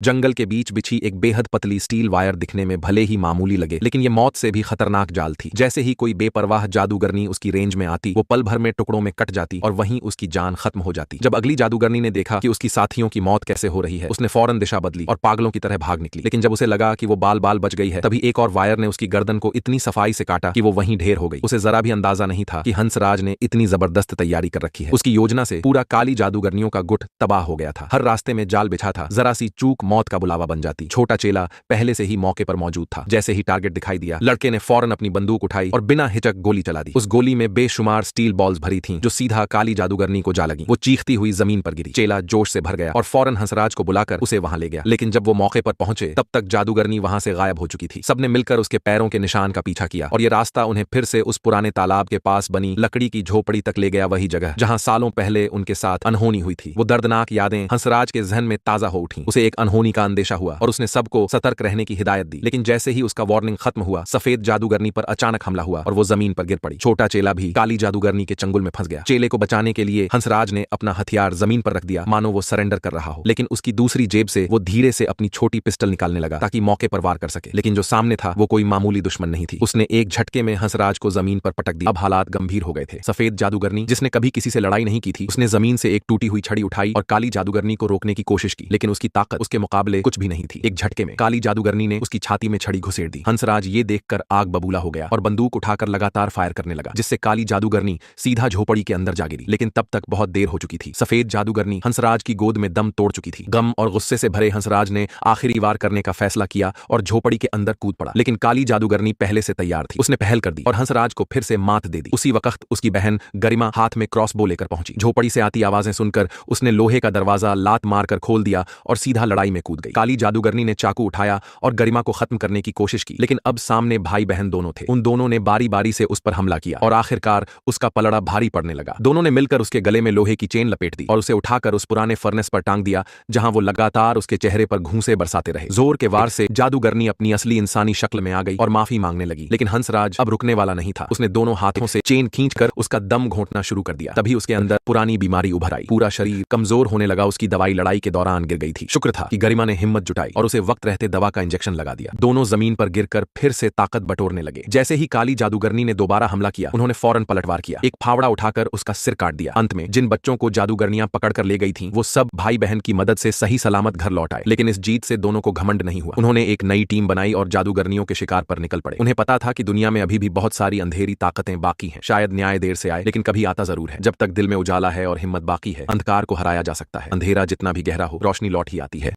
जंगल के बीच बिछी एक बेहद पतली स्टील वायर दिखने में भले ही मामूली लगे, लेकिन ये मौत से भी खतरनाक जाल थी। जैसे ही कोई बेपरवाह जादूगरनी उसकी रेंज में आती, वो पल भर में टुकड़ों में कट जाती और वहीं उसकी जान खत्म हो जाती। जब अगली जादूगरनी ने देखा कि उसकी साथियों की मौत कैसे हो रही है, उसने फौरन दिशा बदली और पागलों की तरह भाग निकली। लेकिन जब उसे लगा कि वो बाल बाल बच गई है, तभी एक और वायर ने उसकी गर्दन को इतनी सफाई से काटा कि वो वहीं ढेर हो गई। उसे जरा भी अंदाजा नहीं था कि हंसराज ने इतनी जबरदस्त तैयारी कर रखी है। उसकी योजना से पूरा काली जादूगरनियों का गुट तबाह हो गया था। हर रास्ते में जाल बिछा था, जरा सी चूक मौत का बुलावा बन जाती। छोटा चेला पहले से ही मौके पर मौजूद था। जैसे ही टारगेट दिखाई दिया, लड़के ने फौरन अपनी बंदूक उठाई और बिना हिचक गोली चला दी। उस गोली में बेशुमार स्टील बॉल्स भरी थीं, जो सीधा काली जादूगरनी को जा लगी। वो चीखती हुई जमीन पर गिरी। चेला जोश से भर गया और फौरन हंसराज को बुलाकर उसे वहां ले गया। लेकिन जब वो मौके पर पहुंचे, तब तक जादूगरनी वहां से गायब हो चुकी थी। सबने मिलकर उसके पैरों के निशान का पीछा किया और ये रास्ता उन्हें फिर से उस पुराने तालाब के पास बनी लकड़ी की झोपड़ी तक ले गया, वही जगह जहां सालों पहले उनके साथ अनहोनी हुई थी। वो दर्दनाक यादें हंसराज के जहन में ताजा हो उठी। उसे एक अनहोनी का अंदेशा हुआ और उसने सबको सतर्क रहने की हिदायत दी। लेकिन जैसे ही उसका वार्निंग खत्म हुआ, सफेद जादूगरनी पर अचानक हमला हुआ और वो जमीन पर गिर पड़ी। छोटा चेला भी काली जादूगरनी के चंगुल में फंस गया। चेले को बचाने के लिए हंसराज ने अपना हथियार जमीन पर रख दिया, मानो वो सरेंडर कर रहा हो। लेकिन उसकी दूसरी जेब से वो धीरे से अपनी छोटी पिस्टल निकालने लगा ताकि मौके पर वार कर सके। लेकिन जो सामने था वो कोई मामूली दुश्मन नहीं थी। उसने एक झटके में हंसराज को जमीन पर पटक दिया। अब हालात गंभीर हो गए थे। सफेद जादूगरनी, जिसने कभी किसी से लड़ाई नहीं की थी, उसने जमीन से एक टूटी हुई छड़ी उठाई और काली जादूगरनी को रोकने की कोशिश की। लेकिन उसकी ताकत उसके मुकाबले कुछ भी नहीं थी। एक झटके में काली जादूगरनी ने उसकी छाती में छड़ी घुसेड़ दी। हंसराज ये देखकर आग बबूला हो गया और बंदूक उठाकर लगातार फायर करने लगा, जिससे काली जादूगरनी सीधा झोपड़ी के अंदर जा गिरी। लेकिन तब तक बहुत देर हो चुकी थी। सफेद जादूगरनी हंसराज की गोद में दम तोड़ चुकी थी। गम और गुस्से से भरे हंसराज ने आखिरी वार करने का फैसला किया और झोपड़ी के अंदर कूद पड़ा। लेकिन काली जादूगरनी पहले से तैयार थी। उसने पहल कर दी और हंसराज को फिर से मात दे दी। उसी वक्त उसकी बहन गरिमा हाथ में क्रॉसबो लेकर पहुंची। झोपड़ी से आती आवाजें सुनकर उसने लोहे का दरवाजा लात मारकर खोल दिया और सीधा लड़ाई में कूद गई। काली जादूगरनी ने चाकू उठाया और गरिमा को खत्म करने की कोशिश की, लेकिन अब सामने भाई बहन दोनों थे। उन दोनों ने बारी बारी से उस पर हमला किया और आखिरकार उसका पलड़ा भारी पड़ने लगा। दोनों ने मिलकर उसके गले में लोहे की चेन लपेट दी और उसे उठाकर उस पुराने फर्नेस पर टांग दिया, जहां वो लगातार उसके चेहरे पर घूंसे बरसाते रहे। जोर के वार से जादूगरनी अपनी असली इंसानी शक्ल में आ गई और माफी मांगने लगी। लेकिन हंसराज अब रुकने वाला नहीं था। उसने दोनों हाथों से चेन खींचकर उसका दम घोंटना शुरू कर दिया। तभी उसके अंदर पुरानी बीमारी उभर आई। पूरा शरीर कमजोर होने लगा। उसकी दवाई लड़ाई के दौरान गिर गई थी। शुक्र था कि गरिमा ने हिम्मत जुटाई और उसे वक्त रहते दवा का इंजेक्शन लगा दिया। दोनों जमीन पर गिरकर फिर से ताकत बटोरने लगे। जैसे ही काली जादूगरनी ने दोबारा हमला किया, उन्होंने फौरन पलटवार किया। एक फावड़ा उठाकर उसका सिर काट दिया। अंत में जिन बच्चों को जादूगरनियां पकड़कर ले गई थीं, वो सब भाई बहन की मदद से सही सलामत घर लौट आए। लेकिन इस जीत से दोनों को घमंड नहीं हुआ। उन्होंने एक नई टीम बनाई और जादूगरनियों के शिकार पर निकल पड़े। उन्हें पता था कि दुनिया में अभी भी बहुत सारी अंधेरी ताकतें बाकी हैं। शायद न्याय देर से आए, लेकिन कभी आता जरूर है। जब तक दिल में उजाला है और हिम्मत बाकी है, अंधकार को हराया जा सकता है। अंधेरा जितना भी गहरा हो, रोशनी लौट ही आती है।